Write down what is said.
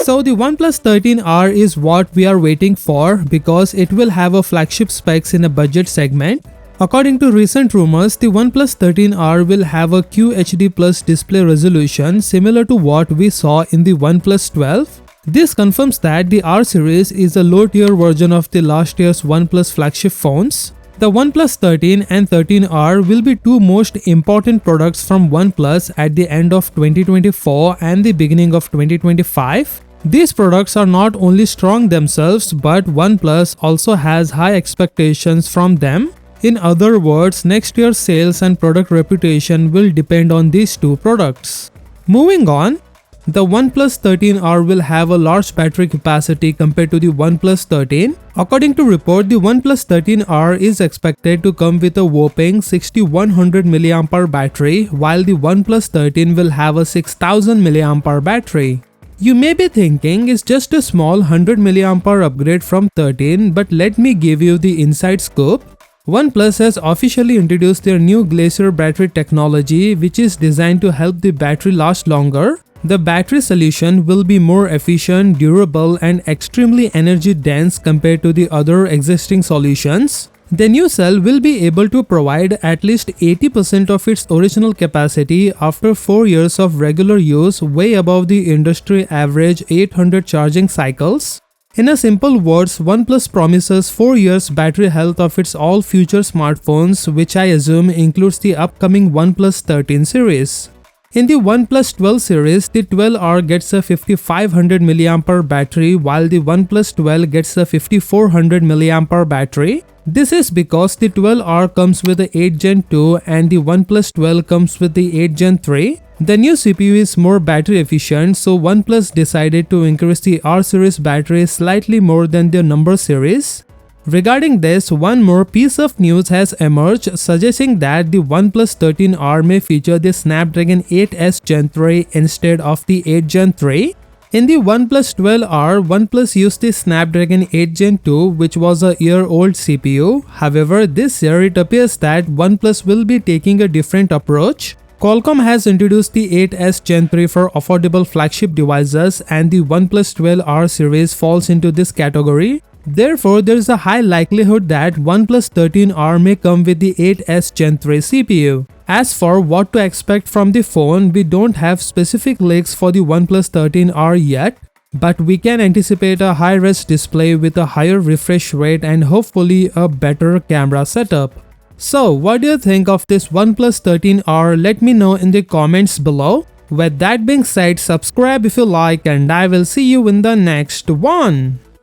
So the OnePlus 13R is what we are waiting for because it will have a flagship specs in a budget segment. According to recent rumors, the OnePlus 13R will have a QHD Plus display resolution similar to what we saw in the OnePlus 12. This confirms that the R series is a low-tier version of the last year's OnePlus flagship phones. The OnePlus 13 and 13R will be two most important products from OnePlus at the end of 2024 and the beginning of 2025. These products are not only strong themselves, but OnePlus also has high expectations from them. In other words, next year's sales and product reputation will depend on these two products. Moving on, the OnePlus 13R will have a large battery capacity compared to the OnePlus 13. According to report, the OnePlus 13R is expected to come with a whopping 6100 mAh battery, while the OnePlus 13 will have a 6000 mAh battery. You may be thinking it's just a small 100 mAh upgrade from 13, but let me give you the inside scoop. OnePlus has officially introduced their new Glacier Battery technology, which is designed to help the battery last longer. The battery solution will be more efficient, durable, and extremely energy dense compared to the other existing solutions. The new cell will be able to provide at least 80% of its original capacity after 4 years of regular use, way above the industry average 800 charging cycles. In a simple words, OnePlus promises 4 years battery health of its all future smartphones, which I assume includes the upcoming OnePlus 13 series. In the OnePlus 12 series, the 12R gets a 5500 mAh battery, while the OnePlus 12 gets a 5400 mAh battery. This is because the 12R comes with the 8 Gen 2 and the OnePlus 12 comes with the 8 Gen 3. The new CPU is more battery efficient, so OnePlus decided to increase the R series battery slightly more than their number series. Regarding this, one more piece of news has emerged suggesting that the OnePlus 13R may feature the Snapdragon 8S Gen 3 instead of the 8 Gen 3. In the OnePlus 12R, OnePlus used the Snapdragon 8 Gen 2, which was a year-old CPU. However, this year it appears that OnePlus will be taking a different approach. Qualcomm has introduced the 8S Gen 3 for affordable flagship devices, and the OnePlus 12R series falls into this category. Therefore, there is a high likelihood that OnePlus 13R may come with the 8S Gen 3 CPU. As for what to expect from the phone, we don't have specific leaks for the OnePlus 13R yet, but we can anticipate a high-res display with a higher refresh rate and hopefully a better camera setup. So, what do you think of this OnePlus 13R? Let me know in the comments below. With that being said, subscribe if you like, and I will see you in the next one.